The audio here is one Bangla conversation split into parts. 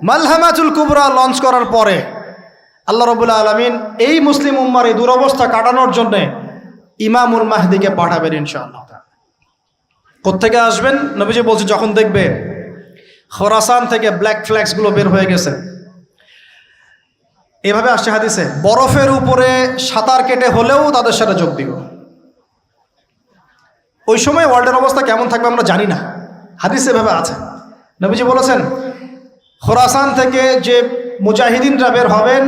মালহামাতুল কুবরা লঞ্চ করার পরে আল্লাহ রাব্বুল আলামিন এই মুসলিম উম্মার এই দুরবস্থা কাটানোর জন্য ইমামুল মাহদিকে পাঠাবেন ইনশাআল্লাহ। কোত্থেকে আসবেন? নবীজি বলছে যখন দেখবে খোরাসান থেকে ব্ল্যাক ফ্ল্যাগসগুলো বের হয়ে গেছে। এভাবে আসছে হাদিসে, বরফের উপরে সাঁতার কেটে হলেও তাদের সাথে যোগ দিব। ওই সময় ওয়ার্ল্ডের অবস্থা কেমন থাকবে আমরা জানি না, হাদিসে এভাবে আছে। নবীজি বলেছেন খোরাসান থেকে যে মুজাহিদিনরা বের হবেন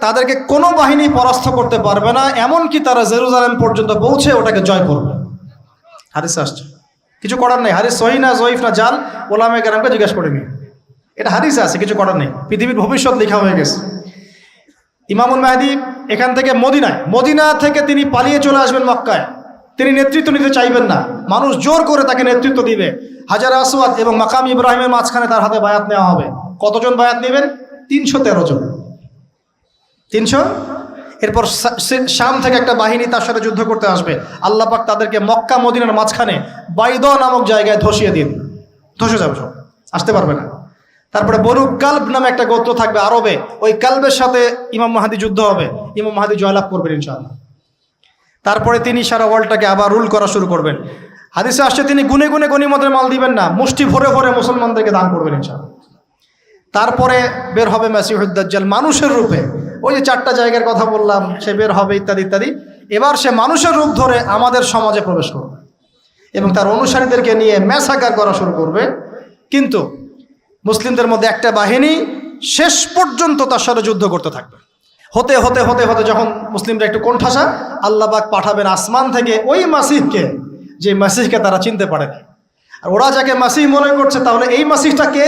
তাদেরকে কোনো বাহিনী পরাস্ত করতে পারবে না, এমনকি তারা জেরুজালেম পর্যন্ত পৌঁছে ওটাকে জয় করবে। হাদিসে আসছে, কিছু করার নেই। হাদিস সহিহ না জয়ীফ না জাল, ওলামায়ে কেরামকে জিজ্ঞাসা করে নিন, এটা হাদিসে আছে, কিছু করার নেই। পৃথিবীর ভবিষ্যৎ লেখা হয়ে গেছে। ইমামুল মাহদি এখান থেকে মদিনা থেকে তিনি পালিয়ে চলে আসবেন মক্কায়। তিনি নেতৃত্ব নিতে চাইবেন না, মানুষ জোর করে তাকে নেতৃত্ব দিবে। হাজার আসওয়াদ এবং মাকাম ইব্রাহিমের মাঝখানে তার হাতে বায়াত নেওয়া হবে। কতজন বায়াত নেবেন? 313 জন। 300। এরপর শাম থেকে একটা বাহিনী তার সাথে যুদ্ধ করতে আসবে। আল্লাহ পাক তাদেরকে মক্কা মদিনার মাঝখানে বাইদ নামক জায়গায় ধসিয়ে দিন, ধসে যাবে, সব আসতে পারবে না। তারপরে বনু কালব নামে একটা গোত্র থাকবে আরবে, ওই কালবের সাথে ইমাম মাহদি যুদ্ধ হবে, ইমাম মাহদি জয়লাভ করবেন ইনশাআল্লাহ। তারপরে তিনি সারা ওয়ার্ল্ডটাকে আবার রুল করা শুরু করবেন। হাদিসে আসছে তিনি গুনে গুনে গনিমতের মাল দিবেন না, মুষ্টি ভরে ভরে মুসলমানদেরকে দান করবেন ইনশাআল্লাহ। তারপরে বের হবে মাসিহুদ দাজ্জাল মানুষের রূপে, ওই যে 4টা জায়গার কথা বললাম, সে বের হবে ইত্যাদি ইত্যাদি। এবার সে মানুষের রূপ ধরে আমাদের সমাজে প্রবেশ করবে এবং তার অনুসারীদেরকে নিয়ে ম্যাসাকার করা শুরু করবে। কিন্তু মুসলিমদের মধ্যে একটা বাহিনী শেষ পর্যন্ত তার সাথে যুদ্ধ করতে থাকবে। হতে হতে হতে হতে যখন মুসলিমরা একটু কোণঠাসা, আল্লাহ পাক পাঠাবেন আসমান থেকে ওই মাসিহকে, যে মাসিহকে তারা চিনতে পারে না। আর ওরা যাকে মাসিহ মনে করছে, তাহলে এই মাসিহটাকে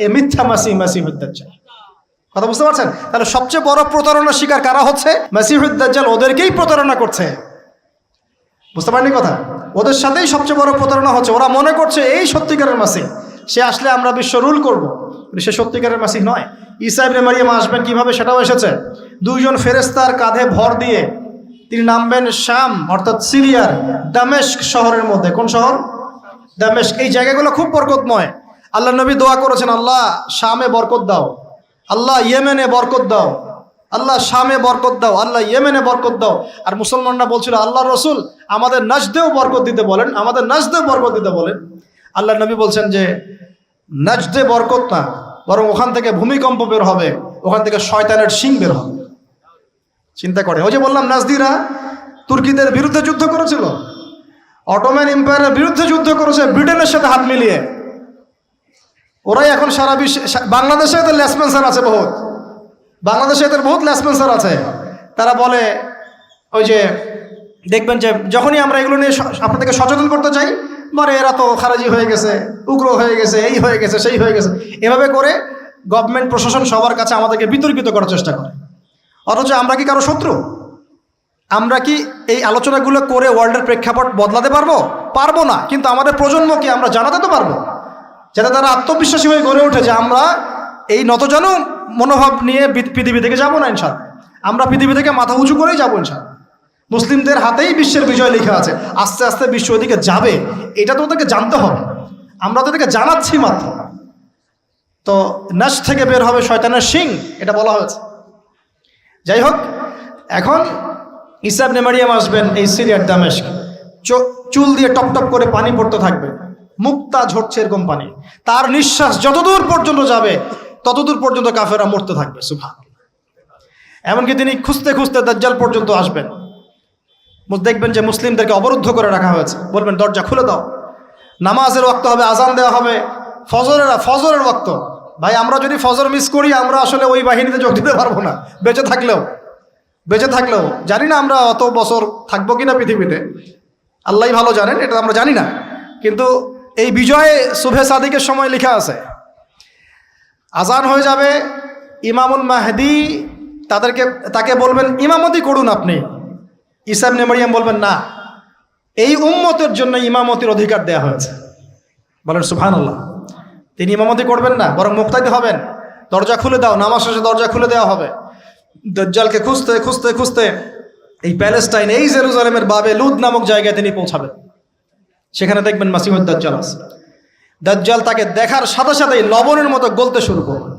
এ মিথ্যা মাসিহুদ দাজ্জাল। কথা বুঝতে পারছেন? তাহলে সবচেয়ে বড় প্রতারণার শিকার কারা হচ্ছে? মাসিহুদ দাজ্জাল ওদেরকেই প্রতারণা করছে। বুঝতে পারেননি কথা? ওদের সাথেই সবচেয়ে বড় প্রতারণা হচ্ছে। ওরা মনে করছে এই সত্যিকারের মাসিহ, সে আসলে আমরা বিশ্ব রুল করবো, কিন্তু সে সত্যিকারের মাসিহ নয়। ঈসা ইবনে মারিয়াম আসবেন কিভাবে সেটাও এসেছে। 2 জন ফেরেশতার কাঁধে ভর দিয়ে তিনি নামবেন শাম অর্থাৎ সিরিয়ার দামেস্ক শহরের মধ্যে। কোন শহর? দামেস্ক। এই জায়গাগুলো খুব বরকতময়। আল্লাহ নবী দোয়া করেছেন, আল্লাহ শামে বরকত দাও, আল্লাহ ইয়েমেনে বরকত দাও, আল্লাহ শামে বরকত দাও, আল্লাহ ইয়েমেনে বরকত দাও। আর মুসলমানরা বলছিল, আল্লাহ রসুল আমাদের নাজদেও বরকত দিতে বলেন, আমাদের নাজদেও বরকত দিতে বলেন। আল্লাহ নবী বলছেন যে নাজদে বরকত না, বরং ওখান থেকে ভূমিকম্প বের হবে, ওখান থেকে শয়তানের শিং বের হবে। চিন্তা করে, ওই যে বললাম নাজদিরা তুর্কিদের বিরুদ্ধে যুদ্ধ করেছিল, অটোম্যান এম্পায়ারের বিরুদ্ধে যুদ্ধ করেছে ব্রিটেনের সাথে হাত মিলিয়ে। ওরাই এখন সারা বিশ্বে, বাংলাদেশে এদের লেসপেন্সার আছে বহুত, বাংলাদেশে এদের বহুত লেসপেন্সার আছে। তারা বলে, ওই যে দেখবেন যে যখনই আমরা এগুলো নিয়ে আপনাদেরকে সচেতন করতে চাই, মানে এরা তো খারাজি হয়ে গেছে, উগ্র হয়ে গেছে, এই হয়ে গেছে, সেই হয়ে গেছে, এভাবে করে গভর্নমেন্ট প্রশাসন সবার কাছে আমাদেরকে বিতর্কিত করার চেষ্টা করে। অথচ আমরা কি কারো শত্রু? আমরা কি এই আলোচনাগুলো করে ওয়ার্ল্ডের প্রেক্ষাপট বদলাতে পারবো? পারবো না। কিন্তু আমাদের প্রজন্মকে আমরা জানাতে তো পারবো, যাতে তারা আত্মবিশ্বাসী হয়ে গড়ে ওঠে যে আমরা এই নতজানু মনোভাব নিয়ে পৃথিবী থেকে যাবো না ইনশাআল্লাহ। আমরা পৃথিবী থেকে মাথা উঁচু করেই যাবো ইনশাআল্লাহ। মুসলিমদের হাতেই বিশ্বের বিজয় লেখা আছে, আস্তে আস্তে বিশ্ব ওদিকে যাবে, এটা তো ওদেরকে জানতে হবে। আমরা তাদেরকে জানাচ্ছি মাত্র। তো নাশ থেকে বের হবে শয়তানের শিং, এটা বলা হয়েছে। যাই হোক, এখন ঈসা ইবনে মারিয়াম আসবেন এই সিরিয়ার দামেস্ক, চুল দিয়ে টপ টপ করে পানি পড়তে থাকবে, মুক্তা ঝরছে এরকম পানি। তার নিঃশ্বাস যতদূর পর্যন্ত যাবে ততদূর পর্যন্ত কাফেররা মরতে থাকবে। সুবহানাল্লাহ। এমনকি তিনি খুঁজতে খুঁজতে দাজ্জাল পর্যন্ত আসবেন। দেখবেন যে মুসলিমদেরকে অবরুদ্ধ করে রাখা হয়েছে, বলবেন দরজা খুলে দাও, নামাজের ওয়াক্ত হবে, আজান দেওয়া হবে, ফজরের ওয়াক্ত। ভাই আমরা যদি ফজর মিস করি, আমরা আসলে ওই বাহিনীতে যোগ দিতে পারবো না, বেঁচে থাকলেও জানি না আমরা অত বছর থাকবো কিনা পৃথিবীতে, আল্লাহই ভালো জানেন, এটা আমরা জানি না। কিন্তু এই বিজয়ে সুবহে সাদিকের সময় লেখা আছে, আজান হয়ে যাবে, ইমামুল মাহদি তাকে বলবেন ইমামতি করুন আপনি। ঈসা ইবনে মারিয়াম বলবেন না, এই উম্মতের জন্য ইমামতির অধিকার দেয়া হয়েছে। বলেন সুবহানাল্লাহ। তিনি ইমামতি করবেন না, বরং মুক্তাদি হবেন। দরজা খুলে দাও, নামাজ শেষে দরজা খুলে দেওয়া হবে। দাজ্জালকে খুঁজতে খুঁজতে খুঁজতে এই প্যালেস্টাইন, এই জেরুজালেমের বাবে লুদ নামক জায়গায় তিনি পৌঁছাবেন। সেখানে দেখবেন মাসিহুদ দাজ্জাল আছে। দাজ্জাল তাকে দেখার সাথে সাথেই লবণের মতো গলতে শুরু করবেন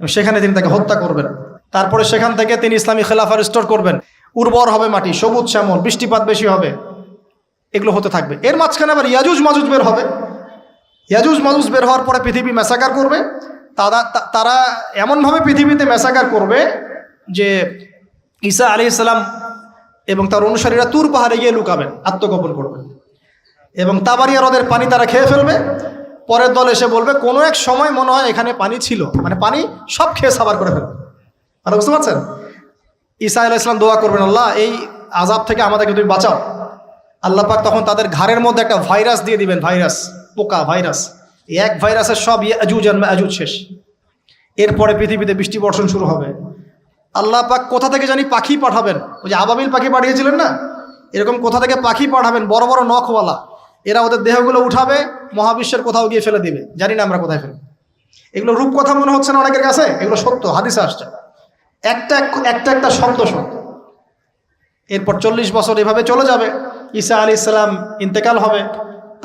এবং সেখানে তিনি তাকে হত্যা করবেন। তারপরে সেখান থেকে তিনি ইসলামী খেলাফা রিস্টোর করবেন, উর্বর হবে মাটি, সবুজ শ্যামল, বৃষ্টিপাত বেশি হবে, এগুলো হতে থাকবে। এর মাঝখানে আবার ইয়াজুজ মাজুজ বের হবে। ইয়াজুজ মাজুজ বের হওয়ার পরে পৃথিবী ম্যাসাকার করবে। তারা এমনভাবে পৃথিবীতে ম্যাসাকার করবে যে ঈসা আলাইহিস সালাম এবং তার অনুসারীরা তুর পাহাড়ে গিয়ে লুকাবেন, আত্মগোপন করবেন এবং তাবারিয়া হ্রদের পানি তারা খেয়ে ফেলবে। পরের দল এসে বলবে কোনো এক সময় মনে হয় এখানে পানি ছিল, মানে পানি সব খেয়ে সাবার করে ফেলবে। আর বুঝতে পারছেন? ঈসা আলাইহিস সালাম দোয়া করবেন, আল্লাহ এই আযাব থেকে আমাদেরকে তুমি বাঁচাও। আল্লাহ পাক তখন তাদের ঘাড়ের মধ্যে একটা ভাইরাস দিয়ে দিবেন, ভাইরাস, পোকা ভাইরাস। এই এক ভাইরাসের সব ইয়াজুজ আর মাজুজ শেষ। এরপরে পৃথিবীতে বৃষ্টি বর্ষণ শুরু হবে। আল্লাহ পাক কোথা থেকে জানি পাখি পাঠাবেন, ওই যে আবাবিল পাখি পাঠিয়েছিলেন না, এরকম কোথা থেকে পাখি পাঠাবেন বড় বড় নখওয়ালা। এরা ওদের দেহগুলো উঠাবে, মহাবিশ্বের কোথাও গিয়ে ফেলে দিবে, জানি না আমরা কোথায় ফেলব। এগুলো রূপকথা মনে হচ্ছে না অনেকের কাছে, এগুলো সত্য, হাদিসে আসছে, একটা শব্দ সত্য। এরপর 40 বছর এভাবে চলে যাবে, ঈসা আলাইহিস সালাম ইন্তেকাল হবে।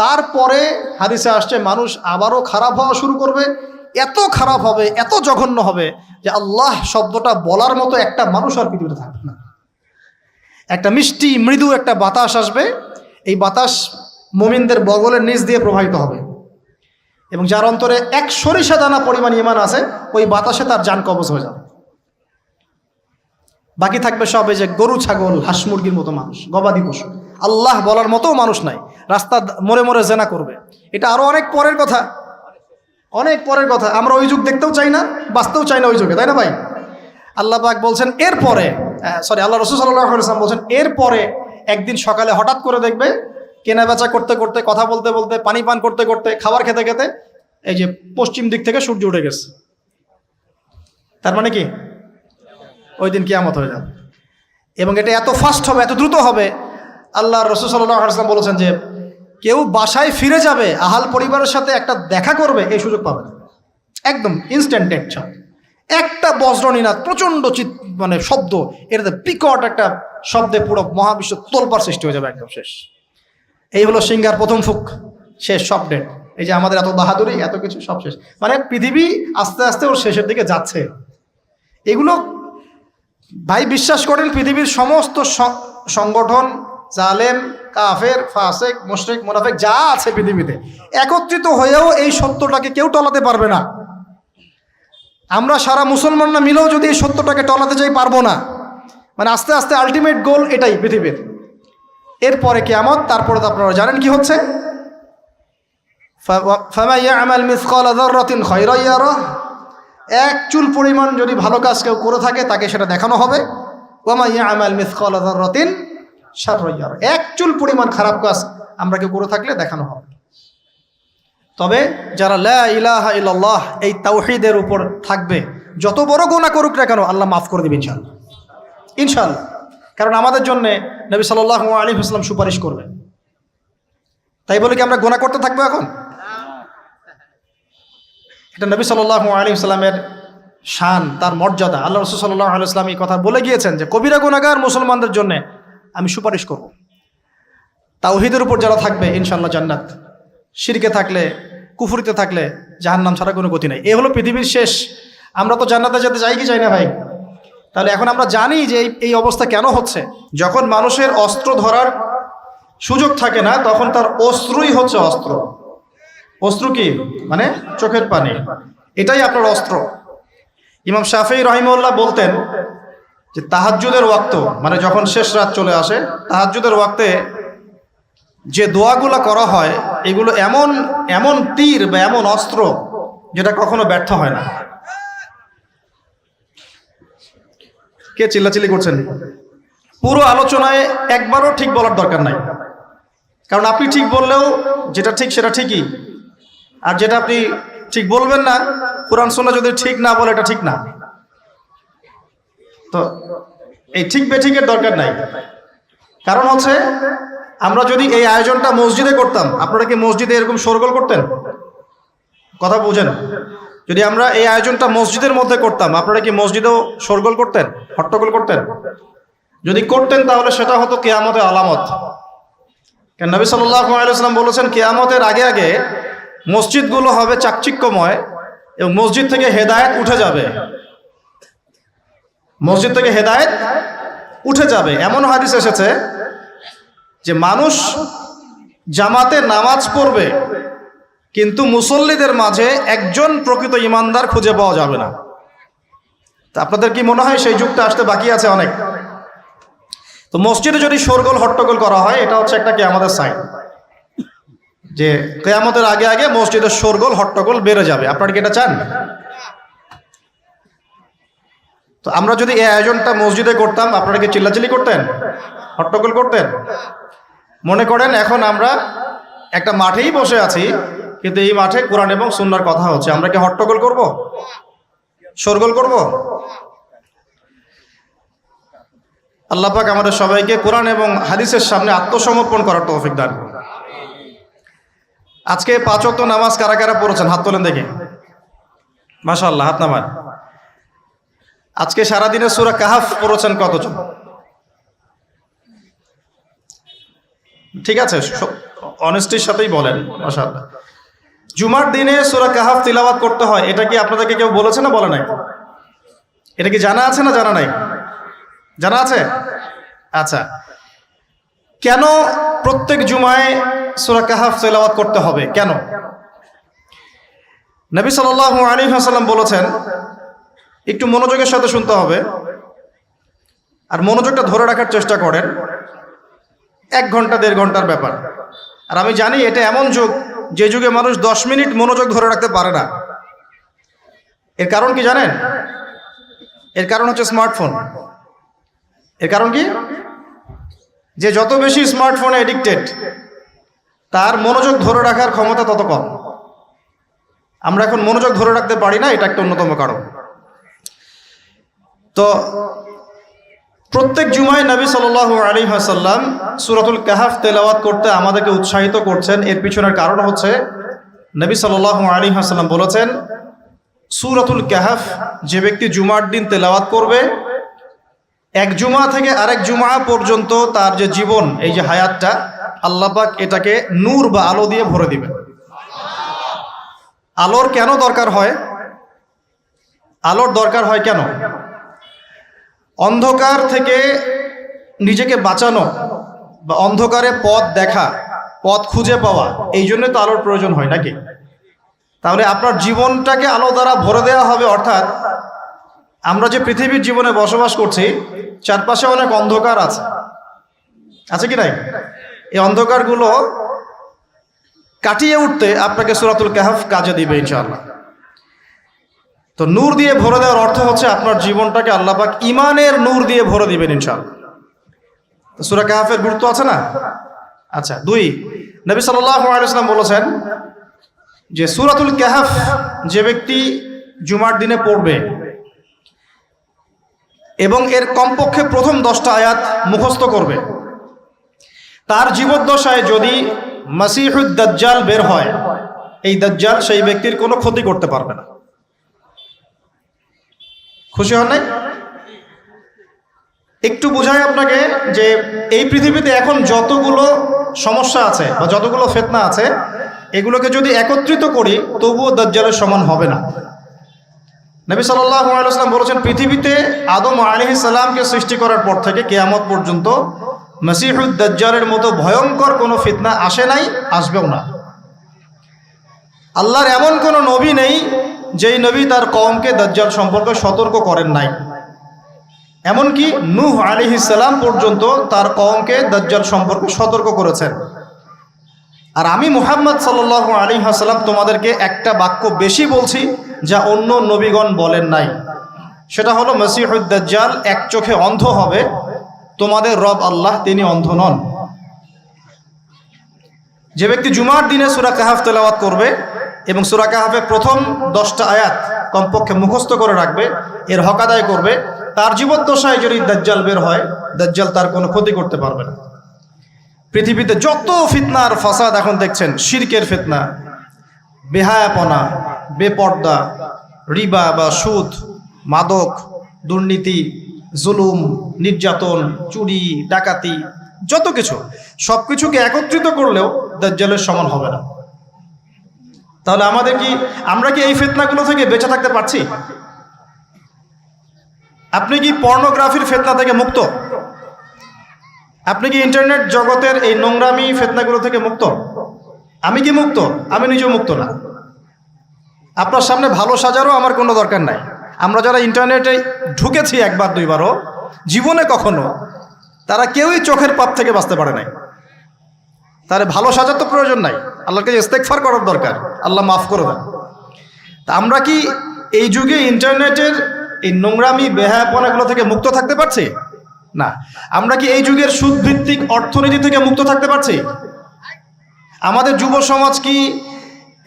তারপরে হাদিসে আসছে মানুষ আবারও খারাপ হওয়া শুরু করবে, এত খারাপ হবে, এত জঘন্য হবে যে আল্লাহ শব্দটা বলার মতো একটা মানুষ আর পৃথিবীতে থাকবে না। একটা মিষ্টি মৃদু একটা বাতাস আসবে, এই বাতাস মুমিনদের বগলের নিচ দিয়ে প্রবাহিত হবে এবং যার অন্তরে এক সরিষা দানা পরিমাণ ঈমান আছে, ওই বাতাসে তার জান কবজ হয়ে যাবে। বাকি থাকবে সব এই যে গরু ছাগল হাঁস মুরগির মতো মানুষ, গবাদি পশু, আল্লাহ বলার মতো মানুষ নাই, রাস্তা মোড়ে মোড়ে জেনা করবে। এটা আরো অনেক পরের কথা, অনেক পরের কথা। আমরা ওই যুগ দেখতেও চাই না, বাঁচতেও চাই না ওই যুগে, তাই না ভাই? আল্লাহ পাক বলছেন এরপরে, আল্লাহ রাসূল সাল্লাল্লাহু আলাইহি ওয়াসাল্লাম বলছেন এরপরে একদিন সকালে হঠাৎ করে দেখবে কেনা বেচা করতে করতে, কথা বলতে বলতে, পানি পান করতে করতে, খাবার খেতে খেতে এই যে পশ্চিম দিক থেকে সূর্য উঠে গেছে। তার মানে কি ওই দিন কিয়ামত হয়ে যাবে এবং এটা এত ফাস্ট হবে, এত দ্রুত হবে। আল্লাহ রাসূল সাল্লাল্লাহু আলাইহি ওয়াসাল্লাম বলেছেন যে কেউ বাসায় ফিরে যাবে, আহাল পরিবারের সাথে একটা দেখা করবে, এই সুযোগ পাবে না। একদম ইনস্ট্যান্ট ডেট। একটা বজ্রনীনাদ, প্রচণ্ড মানে শব্দ, এটাতে বিকট একটা শব্দে পুরো মহাবিশ্ব তোলপাড় সৃষ্টি হয়ে যাবে, একদম শেষ। এই হলো সিঙ্গার প্রথম ফুক, শেষ, সব ডেট। এই যে আমাদের এত বাহাদুরি, এত কিছু সব শেষ, মানে পৃথিবী আস্তে আস্তে ওর শেষের দিকে যাচ্ছে। এগুলো ভাই বিশ্বাস করেন, পৃথিবীর সমস্ত সংগঠন, জালেম, কাফের, ফাসেক, মুশরিক, মুনাফিক যা আছে পৃথিবীতে একত্রিত হয়েও এই সত্যটাকে কেউ টলাতে পারবে না। আমরা সারা মুসলমানরা মিলেও যদি এই সত্যটাকে টলাতে চাই, পারবো না। মানে আস্তে আস্তে আলটিমেট গোল এটাই পৃথিবীর। এরপরে কিয়ামত, তারপরে তো আপনারা জানেন কি হচ্ছে, ফামান ইয়ামাল মিসকালা যাররাতিন খায়রান ইয়ারাহ, এক চুল পরিমাণ যদি ভালো কাজ কেউ করে থাকে তাকে সেটা দেখানো হবে। ওয়া মান ইয়ামাল মিসকালা যাররাতিন শাররান ইয়ারাহ, এক চুল পরিমাণ খারাপ কাজ আমরা কেউ করে থাকলে দেখানো হবে। তবে যারা লা ইলাহা ইল্লাল্লাহ এই তাওহীদের উপর থাকবে, যত বড় গুনাহ করুক না কেন আল্লাহ মাফ করে দেবেন ইনশাআল্লাহ, ইনশাআল্লাহ। কারণ আমাদের জন্য নবী সাল্লাল্লাহু আলাইহি ওয়াসাল্লাম সুপারিশ করবেন। তাই বলে কি আমরা গুনাহ করতে থাকবো এখন? এটা নবী সাল্লাল্লাহু আলাইহি ওয়াসাল্লামের শান, তার মর্যাদা। আল্লাহ রাসূল সাল্লাল্লাহু আলাইহি ওয়াসাল্লাম এই কথা বলে গিয়েছেন যে কবিরা গুনাহগার মুসলমানদের জন্য আমি সুপারিশ করব। তাওহীদের উপর যারা থাকবে ইনশাআল্লাহ জান্নাত, শিরকে থাকলে, কুফরিতে থাকলে জাহান্নাম ছাড়া কোনো গতি নাই। এই হলো পৃথিবীর শেষ। আমরা তো জান্নাতে যেতে চাই কি চাই না ভাই? তাহলে এখন আমরা জানি যে এই অবস্থা কেন হচ্ছে। যখন মানুষের অস্ত্র ধরার সুযোগ থাকে না, তখন তার অস্ত্রই হচ্ছে অস্ত্র। অস্ত্র কি? মানে চোখের পানি, এটাই আপনার অস্ত্র। ইমাম শাফিঈ রাহিমাহুল্লাহ বলতেন যে তাহাজ্জুদের ওয়াক্ত, মানে যখন শেষ রাত চলে আসে, তাহাজ্জুদের ওয়াক্তে যে দোয়াগুলো করা হয় এগুলো এমন এমন তীর বা এমন অস্ত্র যেটা কখনো ব্যর্থ হয় না। কে চিল্লাচিল্লি করছেন? পুরো আলোচনায় একবারও ঠিক বলার দরকার নাই, কারণ আপনি ঠিক বললেও যেটা ঠিক সেটা ঠিকই, আর যেটা আপনি ঠিক বলবেন না, কোরআন সুন্নাহ যদি ঠিক না বলে এটা ঠিক না। তো এই ঠিক বেঠিকের দরকার নাই। কারণ হচ্ছে আমরা যদি এই আয়োজনটা মসজিদে করতাম, আপনারা কি মসজিদে এরকম শোরগোল করতেন? কথা বুঝেন, যদি আমরা এই আয়োজনটা মসজিদের মধ্যে করতাম, আপনারা কি মসজিদেও শোরগোল করতেন, হট্টগোল করতেন? যদি করতেন তাহলে সেটা হতো কিয়ামতের আলামত। কারণ নবী সাল্লাল্লাহু আলাইহি ওয়াসাল্লাম বলেছেন কিয়ামতের আগে আগে মসজিদগুলো হবে চাকচিক্যময় এবং মসজিদ থেকে হেদায়েত উঠে যাবে, মসজিদ থেকে হেদায়েত উঠে যাবে। এমন হাদিস এসেছে যে মানুষ জামাতে নামাজ পড়বে কিন্তু মুসল্লিদের মাঝে একজন প্রকৃত ইমানদার খুঁজে পাওয়া যাবে না। তা আপনাদের কি মনে হয় সেই যুগটা আসতে বাকি আছে অনেক? তো মসজিদে যদি শোরগোল হট্টগোল করা হয়, এটা হচ্ছে একটা কিয়ামতের সাইন, যে কিয়ামতের আগে আগে মসজিদের শোরগোল হট্টগোল বেড়ে যাবে। আপনারা কি এটা চান? তো আমরা যদি এই আয়োজনটা মসজিদে করতাম, আপনারা কি চিল্লাচিল্লি করতেন, হট্টগোল করতেন? মনে করেন এখন আমরা একটা মাঠেই বসে আছি, কিন্তু এই মাঠে কোরআন এবং সুন্নাহর কথা হচ্ছে, আমরা কি হট্টগোল করব, শোরগোল করব? আল্লাহ পাক আমাদের সবাইকে কোরআন এবং হাদিসের সামনে আত্মসমর্পণ করার তৌফিক দান করুন। আজকে 5 ওয়াক্ত নামাজ কারা কারা পড়েছেন হাত তোলেন দেখি। মাশাআল্লাহ, হাত নামান। আজকে সারাদিনে সূরা কাহাফ পড়েছেন কতজন? ঠিক আছে, অনেস্টির সাথেই বলেন। মাশাআল্লাহ। জুমার দিনে সূরা কাহাফ তিলাওয়াত করতে হয়, এটা কি আপনাদেরকে কেউ বলেছে না বলে নাই? এটা কি জানা আছে না জানা নাই? জানা আছে? আচ্ছা, কেন প্রত্যেক জুমায় সূরা কাহাফ তিলাওয়াত করতে হবে, কেন? নবী সাল্লাল্লাহু আলাইহি ওয়াসাল্লাম বলেছেন, একটু মনোযোগের সাথে শুনতে হবে আর মনোযোগটা ধরে রাখার চেষ্টা করেন। 1 ঘন্টা 1.5 ঘন্টার ব্যাপার। আর আমি জানি এটা এমন যুগ যে যুগে মানুষ 10 মিনিট মনোযোগ ধরে রাখতে পারে না। এর কারণ কি জানেন? এর কারণ হচ্ছে স্মার্টফোন। এর কারণ কি? যে যত বেশি স্মার্টফোনে এডিক্টেড, তার মনোযোগ ধরে রাখার ক্ষমতা তত কম। আমরা এখন মনোযোগ ধরে রাখতে পারি না, এটা একটা অন্যতম কারণ। তো প্রত্যেক জুমায় নবী সাল্লাল্লাহু আলাইহি ওয়াসাল্লাম সূরাতুল কাহাফ তেলাওয়াত করতে আমাদেরকে উৎসাহিত করছেন। এর পিছনের কারণ হচ্ছে নবী সাল্লাল্লাহু আলাইহি ওয়াসাল্লাম বলেছেন, সূরাতুল কাহাফ যে ব্যক্তি জুমার দিন তেলাওয়াত করবে, এক জুমা থেকে আরেক জুমা পর্যন্ত তার যে জীবন, এই যে হায়াতটা, আল্লাহ পাক এটাকে নূর বা আলো দিয়ে ভরে দিবেন। আলোর কেন দরকার হয়? আলোর দরকার হয় কেন? অন্ধকার থেকে নিজেকে বাঁচানো বা অন্ধকারে পথ দেখা, পথ খুঁজে পাওয়া, এই জন্য তো আলোর প্রয়োজন হয় নাকি? তাহলে আপনার জীবনটাকে আলো দ্বারা ভরে দেওয়া হবে। অর্থাৎ আমরা যে পৃথিবীর জীবনে বসবাস করছি, চারপাশে অনেক অন্ধকার আছে, আছে কি নাই? এই অন্ধকারগুলো কাটিয়ে উঠতে আপনাকে সূরাতুল কাহাফ কাজে দিবে ইনশাআল্লাহ। তো নূর দিয়ে ভরে দেওয়ার অর্থ হচ্ছে আপনার জীবনটাকে আল্লাহ পাক ঈমানের নূর দিয়ে ভরে দিবেন ইনশাআল্লাহ। তো সূরা কাহাফের গুরুত্ব আছে না? আচ্ছা, 2, নবী সাল্লাল্লাহু আলাইহি ওয়াসাল্লাম বলেছেন যে সূরাতুল কাহাফ যে ব্যক্তি জুমার দিনে পড়বে এবং এর কমপক্ষে প্রথম 10টা আয়াত মুখস্থ করবে, তার জীবদ্দশায় যদি মাসিহুদ দাজ্জাল বের হয়, এই দাজ্জাল সেই ব্যক্তির কোনো ক্ষতি করতে পারবে না। খুশি হন নাই? একটু বোঝাই আপনাকে যে এই পৃথিবীতে এখন যতগুলো সমস্যা আছে বা যতগুলো ফিতনা আছে, এগুলোকে যদি একত্রিত করি তবুও দাজ্জালের সমান হবে না। নবী সাল্লাল্লাহু আলাইহি ওয়াসাল্লাম বলেছেন, পৃথিবীতে আদম আলাইহিস সালামকে সৃষ্টি করার পর থেকে কিয়ামত পর্যন্ত মাসিহুদ দাজ্জালের মতো ভয়ঙ্কর কোনো ফিতনা আসে নাই, আসবেও না। আল্লাহর এমন কোনো নবী নেই যেই নবী তার কওমকে দাজ্জাল সম্পর্কে সতর্ক করেন নাই। এমনকি নূহ আলাইহিস সালাম পর্যন্ত তার কওমকে দাজ্জাল সম্পর্কে সতর্ক করেছেন। আর আমি মুহাম্মদ সাল্লাল্লাহু আলাইহি ওয়াসাল্লাম তোমাদেরকে একটা বাক্য বেশি বলছি যা অন্য নবীগণ বলেন নাই, সেটা হলো মাসিহুদ দাজ্জাল এক চোখে অন্ধ হবে, তোমাদের রব আল্লাহ তিনি অন্ধ নন। যে ব্যক্তি জুমার দিনে সূরা কাহাফ তেলাওয়াত করবে এবং সূরা কাহাফের প্রথম 10টা আয়াত কমপক্ষে মুখস্থ করে রাখবে, এর হক আদায় করবে, তার জীবদ্দশায় যদি দাজ্জাল বের হয়, দাজ্জাল তার কোনো ক্ষতি করতে পারবে না। পৃথিবীতে যত ফিতনা আর ফাসাদ এখন দেখছেন, শিরকের ফিতনা, বেহায়াপনা, বেপর্দা, রিবা বা সুদ, মাদক, দুর্নীতি, জুলুম, নির্যাতন, চুরি, ডাকাতি, যত কিছু, সব কিছুকে একত্রিত করলেও দাজ্জালের সমান হবে না। তাহলে আমরা কি এই ফিতনাগুলো থেকে বেঁচে থাকতে পারছি? আপনি কি পর্নোগ্রাফির ফিতনা থেকে মুক্ত? আপনি কি ইন্টারনেট জগতের এই নোংরামি ফিতনাগুলো থেকে মুক্ত? আমি কি মুক্ত? আমি নিজেও মুক্ত না। আপনার সামনে ভালো সাজারও আমার কোনো দরকার নাই। আমরা যারা ইন্টারনেটে ঢুকেছি একবার দুইবারও জীবনে কখনো, তারা কেউই চোখের পাপ থেকে বাঁচতে পারে নাই। তাহলে ভালো সাজার তো প্রয়োজন নাই, আল্লাহকে ইস্তেগফার করার দরকার, আল্লাহ মাফ করে দেন। তা আমরা কি এই যুগে ইন্টারনেটের এই নোংরামি বেহায়াপনাগুলো থেকে মুক্ত থাকতে পারছি? না। আমরা কি এই যুগের সুদভিত্তিক অর্থনীতি থেকে মুক্ত থাকতে পারছি? আমাদের যুব সমাজ কি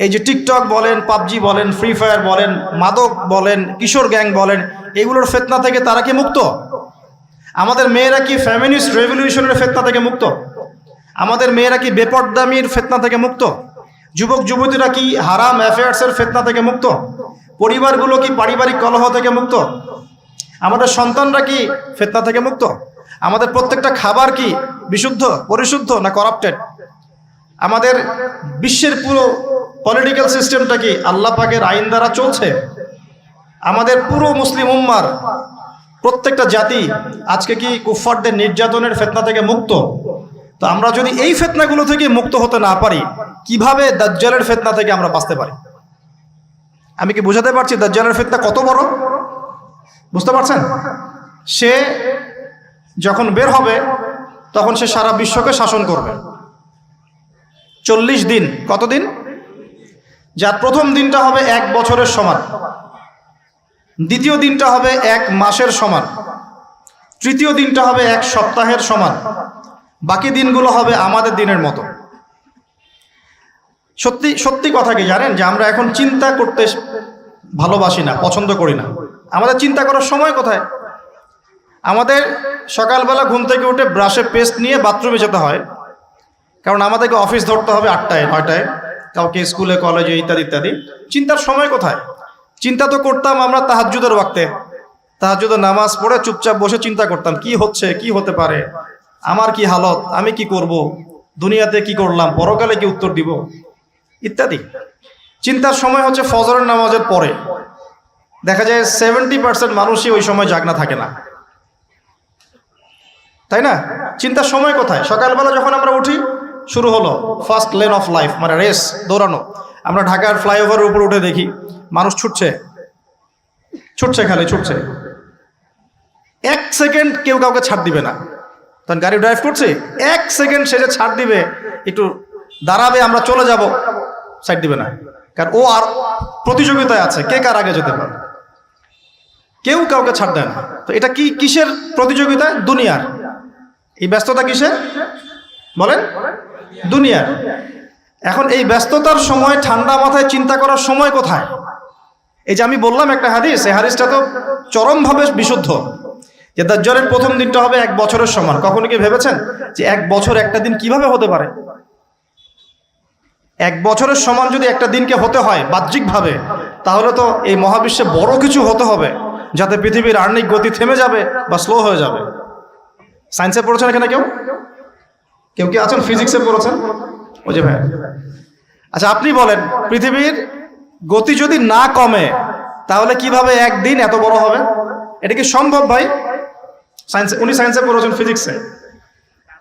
এই যে টিকটক বলেন, পাবজি বলেন, ফ্রি ফায়ার বলেন, মাদক বলেন, কিশোর গ্যাং বলেন, এগুলোর ফিতনা থেকে তারা কি মুক্ত? আমাদের মেয়েরা কি ফেমিনিস্ট রেভলিউশনের ফিতনা থেকে মুক্ত? আমাদের মেয়েরা কি বেপরদামির ফিতনা থেকে মুক্ত? যুবক যুবতীরা কি হারাম অ্যাফেয়ার্সের ফিতনা থেকে মুক্ত? পরিবারগুলো কি পারিবারিক কলহ থেকে মুক্ত? আমাদের সন্তানরা কি ফিতনা থেকে মুক্ত? আমাদের প্রত্যেকটা খাবার কি বিশুদ্ধ, পরিশুদ্ধ না করাপ্টেড? আমাদের বিশ্বের পুরো পলিটিক্যাল সিস্টেমটা কি আল্লাহ পাকের আইন দ্বারা চলছে? আমাদের পুরো মুসলিম উম্মার প্রত্যেকটা জাতি আজকে কি কুফফারদের নির্যাতনের ফিতনা থেকে মুক্ত? তো আমরা যদি এই ফিতনাগুলো থেকে মুক্ত হতে না পারি, কিভাবে দাজ্জালের ফিতনা থেকে আমরা বাঁচতে পারি? আমি কি বোঝাতে পারছি দাজ্জালের ফিতনা কত বড়? বুঝতে পারছেন? সে যখন বের হবে তখন সে সারা বিশ্বকে শাসন করবে 40 দিন। কতদিন? যার প্রথম দিনটা হবে 1 বছরের সমান, দ্বিতীয় দিনটা হবে 1 মাসের সমান, তৃতীয় দিনটা হবে 1 সপ্তাহের সমান, বাকি দিনগুলো হবে আমাদের দিনের মতো। সত্যি সত্যি কথা কি জানেন যে আমরা এখন চিন্তা করতে ভালোবাসি না, পছন্দ করি না। আমাদের চিন্তা করার সময় কোথায়? আমাদের সকালবেলা ঘুম থেকে উঠে ব্রাশে পেস্ট নিয়ে বাথরুমে যেতে হয়, কারণ আমাদেরকে অফিস ধরতে হবে 8টায় 9টায়, কাউকে স্কুলে কলেজে ইত্যাদি ইত্যাদি। চিন্তার সময় কোথায়? চিন্তা তো করতাম আমরা তাহাজ্জুদের ওয়াক্তে, তাহাজ্জুদের নামাজ পড়ে চুপচাপ বসে চিন্তা করতাম কি হচ্ছে, কি হতে পারে, আমার কি হালত, আমি কি করব, দুনিয়াতে কি করলাম, পরকালে কি উত্তর দিব ইত্যাদি। চিন্তার সময় হচ্ছে ফজরের নামাজের পরে। দেখা যায় 70% মানুষই ওই সময় জাগনা থাকে না, তাই না? চিন্তার সময় কোথায়? সকালবেলা যখন আমরা উঠি শুরু হলো ফার্স্ট লেন অফ লাইফ, মানে রেস, দৌড়ানো। আমরা ঢাকার ফ্লাইওভারের উপর উঠে দেখি মানুষ ছুটছে, খালি ছুটছে। 1 সেকেন্ড কেউ কাউকে ছাড় দিবে না। তখন গাড়ি ড্রাইভ করছে, 1 সেকেন্ড সে যে ছাড় দিবে, একটু দাঁড়াবে, আমরা চলে যাব, সাইড দিবে না, কারণ ও আর প্রতিযোগিতায় আছে কে কার আগে যেতে পারে। কেউ কাউকে ছাড় দেয় না। তো এটা কি কিসের প্রতিযোগিতা? দুনিয়ার। এই ব্যস্ততা কিসের বলেন? দুনিয়ার। এখন এই ব্যস্ততার সময় ঠান্ডা মাথায় চিন্তা করার সময় কোথায়? এই যে আমি বললাম একটা হাদিস, এই হাদিসটা তো চরমভাবে বিশুদ্ধ, যে দাজ্জালের প্রথম দিনটা হবে 1 বছরের সমান। কখনো কি ভেবেছেন যে 1 বছর একটা দিন কিভাবে হতে পারে? 1 বছরের সমান যদি একটা দিনকে হতে হয় বাহ্যিকভাবে, তাহলে তো এই মহাবিশ্বে বড় কিছু হতে হবে, যাতে পৃথিবীর আর্নিক গতি থেমে যাবে বা স্লো হয়ে যাবে। সায়েন্সে পড়েছেন এখানে কেউ কি আছেন? ফিজিক্সে পড়েছেন? ওই যে ভাই, আচ্ছা আপনি বলেন, পৃথিবীর গতি যদি না কমে তাহলে কিভাবে একদিন এত বড় হবে? এটা কি সম্ভব ভাই? সায়েন্সে, উনি সায়েন্সে পড়েছেন, ফিজিক্সে।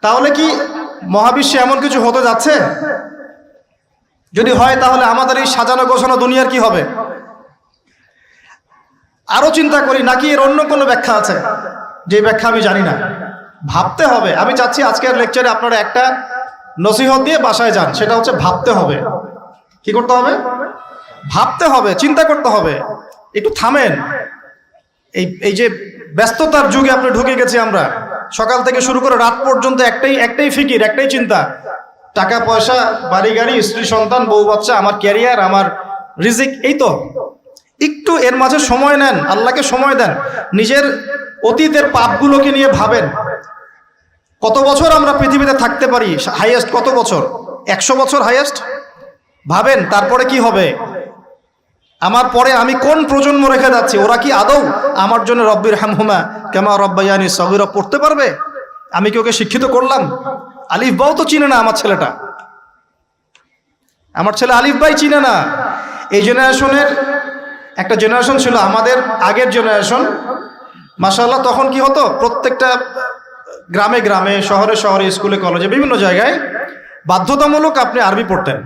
তাহলে কি মহাবিশ্বে এমন কিছু হতে যাচ্ছে? যদি হয় তাহলে আমাদের এই সাজানো গোছানো দুনিয়ার কি হবে? আরো চিন্তা করি নাকি এর অন্য কোনো ব্যাখ্যা আছে, যে ব্যাখ্যা আমি জানি না? ভাবতে হবে। আমি চাচ্ছি আজকের লেকচারে আপনারা একটা নসিহত দিয়ে বাসায় যান, সেটা হচ্ছে ভাবতে হবে। কি করতে হবে? ভাবতে হবে, চিন্তা করতে হবে। একটু থামেন। এই যে ব্যস্ততার যুগে আপনি ঢুকে গেছি আমরা, সকাল থেকে শুরু করে রাত পর্যন্ত একটাই ফিকির, একটাই চিন্তা, টাকা পয়সা, বাড়ি গাড়ি, স্ত্রী সন্তান, বউ বাচ্চা, আমার ক্যারিয়ার, আমার রিজিক, এই তো। একটু এর মাঝে সময় নেন, আল্লাহকে সময় দেন, নিজের অতীতের পাপগুলোকে নিয়ে ভাবেন। কত বছর আমরা পৃথিবীতে থাকতে পারি? হাইয়েস্ট কত বছর? 100 বছর হাইয়েস্ট। ভাবেন তারপরে কি হবে? আমার পরে আমি কোন প্রজন্ম রেখে যাচ্ছি? ওরা কি আদৌ আমার জন্য রব্বির হামহুমা কামা রব্বায়ানি সগীরা পড়তে পারবে? আমি কি ওকে শিক্ষিত করলাম? আলিফ বাও তো চিনে না আমার ছেলেটা, আমার ছেলে আলিফ বাই চিনে না। এই জেনারেশনের একটা জেনারেশন ছিল আমাদের আগের জেনারেশন, মাশাআল্লাহ। তখন কি হতো, প্রত্যেকটা গ্রামে গ্রামে, শহরে শহরে, স্কুলে কলেজে, বিভিন্ন জায়গায় বাধ্যতামূলক আপনি আরবি পড়তেন।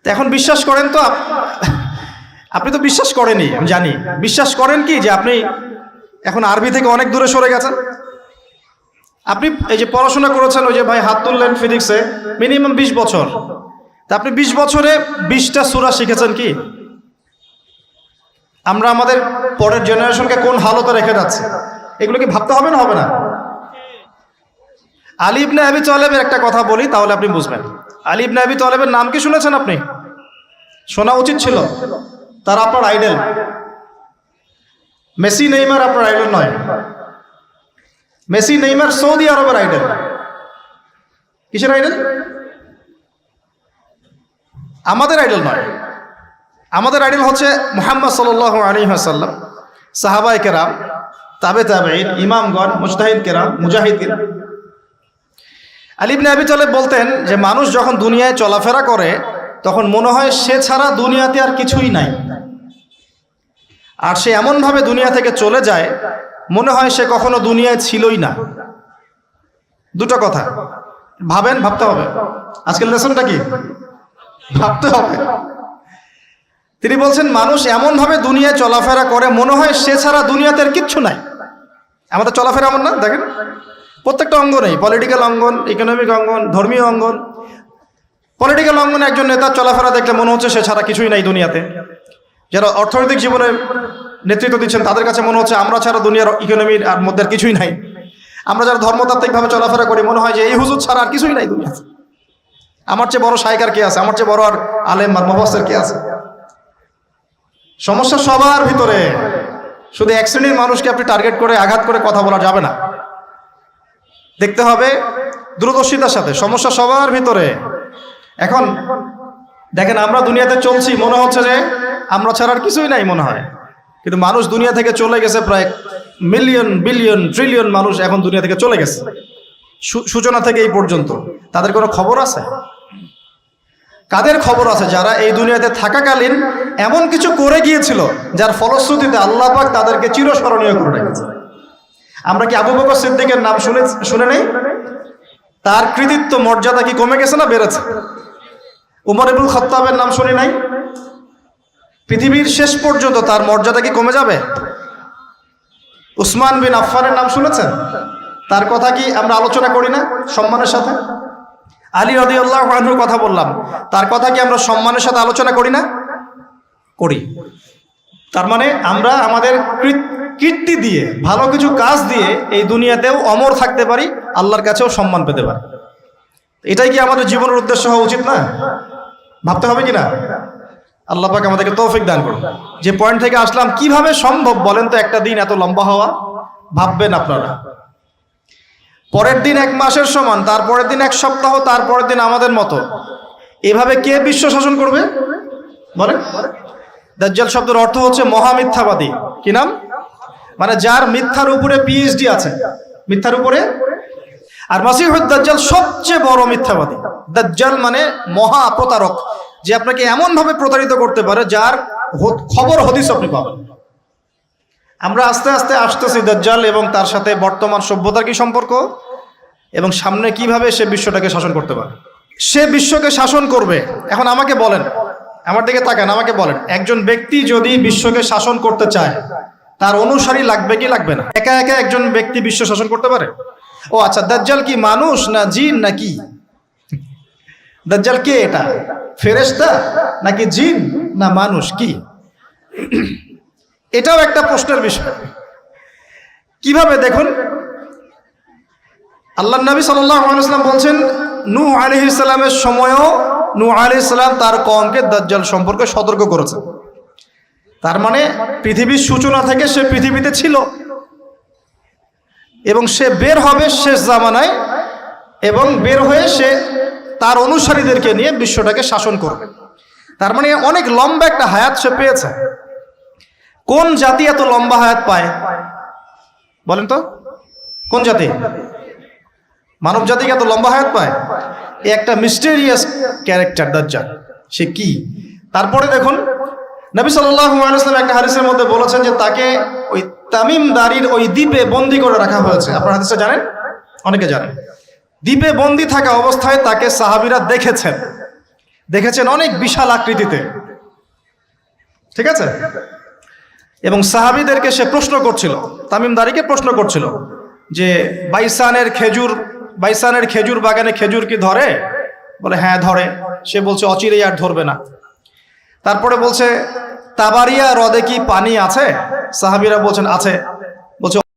এখন বিশ্বাস করেন তো, আপনি তো বিশ্বাস করেনই, আমি জানি। বিশ্বাস করেন কি যে আপনি এখন আরবি থেকে অনেক দূরে সরে গেছেন? আপনি এই যে পড়াশোনা করেছেন, ওই যে ভাই হাত তুললেন ফিজিক্সে, মিনিমাম 20 বছর, তা আপনি 20 বছরে 20টা সূরা শিখেছেন কি? আমরা আমাদের পরের জেনারেশনকে কোন হালতে রেখে যাচ্ছি, এগুলো কি ভাবতে হবে না, হবে না? আলী ইবনে আবি তালেবের একটা কথা বলি, তাহলে আপনি বুঝবেন। আলী ইবনে আবি তালেবের নাম কি শুনেছেন আপনি? শোনা উচিত ছিল। তারা আপনার আইডল। মেসি নেইমার আপনার আইডল নয়। মেসি নেইমার সৌদি আরবের আইডল। কিসের আইডল? আমাদের আইডল নয়। আমাদের আইডল হচ্ছে মুহাম্মদ সাল্লাল্লাহু আলাইহি ওয়াসাল্লাম, সাহাবায়ে কেরাম, তাবেঈন, ইমামগণ, মুজতাহিদ কেরাম, মুজাহিদ কেরাম। আলী ইবনে আবি তালেব বলতেন যে মানুষ যখন দুনিয়ায় চলাফেরা করে তখন মনে হয় সে ছাড়া দুনিয়াতে আর কিছুই নাই, আর সে এমনভাবে দুনিয়া থেকে চলে যায় মনে হয় সে কখনো দুনিয়ায় ছিলই না। দুটো কথা ভাবেন, ভাবতে হবে। আজকের লেসনটা কি? ভাবতে হবে। তিনি বলছেন মানুষ এমনভাবে দুনিয়ায় চলাফেরা করে মনে হয় সে ছাড়া দুনিয়াতে আর কিচ্ছু নাই। আমাদের চলাফেরা এমন না, দেখেন প্রত্যেকটা অঙ্গনেই, পলিটিক্যাল অঙ্গন, ইকোনমিক অঙ্গন, ধর্মীয় অঙ্গন। পলিটিক্যাল অঙ্গনে একজন নেতার চলাফেরা দেখলে মনে হচ্ছে সে ছাড়া কিছুই নাই দুনিয়াতে। যারা অর্থনৈতিক জীবনে নেতৃত্ব দিচ্ছেন তাদের কাছে মনে হচ্ছে আমরা ছাড়া দুনিয়ার ইকোনমির আর মধ্যে আর কিছুই নাই। আমরা যারা ধর্মতাত্ত্বিকভাবে চলাফেরা করি মনে হয় যে এই হুজুর ছাড়া আর কিছুই নাই দুনিয়াতে। আমার চেয়ে বড় শায়খ আর কে আছে, আমার চেয়ে বড় আর আলেম আর মুফাসসির কে আছে? সমস্যা সবার ভিতরে। শুধু এক শ্রেণীর মানুষকে আপনি টার্গেট করে আঘাত করে কথা বলা যাবে না। দেখতে হবে দূরদর্শিতার সাথে, সমস্যা সবার ভিতরে। এখন দেখেন আমরা দুনিয়াতে চলছি, মনে হচ্ছে যে আমরা ছাড়া আর কিছুই নাই মনে হয়, কিন্তু মানুষ দুনিয়া থেকে চলে গেছে। প্রায় মিলিয়ন, বিলিয়ন, ট্রিলিয়ন মানুষ এখন দুনিয়া থেকে চলে গেছে সূচনা থেকে এই পর্যন্ত। তাদের কোনো খবর আছে? কাদের খবর আছে? যারা এই দুনিয়াতে থাকাকালীন এমন কিছু করে গিয়েছিল যার ফলশ্রুতিতে আল্লাহ পাক তাদেরকে চিরস্মরণীয় করে রেখেছে। আমরা কি আবু বকর সিদ্দিকের নাম শুনে নেই? তার কৃতিত্ব মর্যাদা কি কমে গেছে না বেড়েছে? উমর ইবনুল খাত্তাবের নাম শুনি নাই? পৃথিবীর শেষ পর্যন্ত তার মর্যাদা কি কমে যাবে? উসমান বিন আফফানের নাম শুনেছেন? তার কথা কি আমরা আলোচনা করি না সম্মানের সাথে? আলী রাদিয়াল্লাহু আনহুর কথা বললাম, তার কথা কি আমরা সম্মানের সাথে আলোচনা করি না? করি। তার মানে আমরা আমাদের কীর্তি দিয়ে, ভালো কিছু কাজ দিয়ে এই দুনিয়াতেও অমর থাকতে পারি, আল্লাহর কাছেও সম্মান পেতে পারি। এটাই কি আমাদের জীবনের উদ্দেশ্য হওয়া উচিত না? ভাবতে হবে কিনা? আল্লাহ পাক আমাদেরকে তৌফিক দান করুন। যে পয়েন্ট থেকে আসলাম, কিভাবে সম্ভব বলেন তো একটা দিন এত লম্বা হওয়া? ভাববেন আপনারা, পরের দিন 1 মাসের সমান, তারপরের দিন 1 সপ্তাহ, তারপরের দিন আমাদের মতো। এভাবে কে বিশ্ব শাসন করবে বলেন? দাজ্জাল শব্দের অর্থ হচ্ছে মহামিথ্যাবাদী। কি নাম? মানে যার মিথ্যার উপরে পিএইচডি আছে, মিথ্যার উপরে। আর মাসিহুদ দাজ্জাল সবচেয়ে বড় মিথ্যাবাদী। দাজ্জাল মানে মহা প্রতারক, যে আপনাকে এমন ভাবে প্রতারিত করতে পারে যার খবর হদিস আপনি পাবেন। আমরা আস্তে আস্তে আসতেছি দাজ্জাল এবং তার সাথে বর্তমান সভ্যতার কি সম্পর্ক, এবং সামনে কিভাবে সে বিশ্বটাকে শাসন করতে পারে। সে বিশ্বকে শাসন করবে। এখন আমাকে বলেন, আমার দিকে তাকান, আমাকে বলেন, একজন ব্যক্তি যদি বিশ্বকে শাসন করতে চায় তার অনুসারী লাগবে কি লাগবে না? একা একা একজন ব্যক্তি বিশ্ব শাসন করতে পারে? ও আচ্ছা, দাজ্জাল কি মানুষ না জিন নাকি? দাজ্জাল কে? এটা ফেরেশতা নাকি জিন না মানুষ? কি? এটাও একটা প্রশ্নের বিষয়। কিভাবে? দেখুন, আল্লাহর নবী সাল্লাল্লাহু আলাইহি ওয়াসাল্লাম বলছেন, নূহ আলাইহিস সালামের সময়ও নূহ আলাইহিস সালাম তার কওমকে দাজ্জাল সম্পর্কে সতর্ক করেছেন। তার মানে পৃথিবীর সূচনা থেকে সে পৃথিবীতে ছিল, এবং সে বের হবে শেষ জামানায়, এবং বের হয়ে সে তার অনুসারীদেরকে নিয়ে বিশ্বটাকে শাসন করবে। তার মানে অনেক লম্বা একটা হায়াত সে পেয়েছে। কোন জাতি এত লম্বা হায়াত পায় বলেন তো? কোন জাতি? মানব জাতিকে এত লম্বা হায়াত পায়? একটা মিস্টেরিয়াস ক্যারেক্টার দাজ্জাল। সে কি? তারপরে দেখুন নবী সাল্লাল্লাহু আলাইহি ওয়াসাল্লাম একটা হাদিসের মধ্যে বলেছেন যে তাকে ওই তামিম দারির ওই দ্বীপে বন্দী করে রাখা হয়েছে। আপনারা হাদিসটা জানেন, অনেকে জানেন। দ্বীপে বন্দী থাকা অবস্থায় তাকে সাহাবীরা দেখেছেন অনেক বিশাল আকৃতিতে, ঠিক আছে। এবং সাহাবীদেরকে সে প্রশ্ন করছিল, তামিম দারিকে প্রশ্ন করছিল যে বাইসানের খেজুর বাগানে খেজুর কি ধরে? বলে হ্যাঁ ধরে। সে বলছে অচিরেই আর ধরবে না। তারপরে বলছে তাবারিয়া হ্রদে কি পানি আছে? সাহাবীরা বলছেন আছে।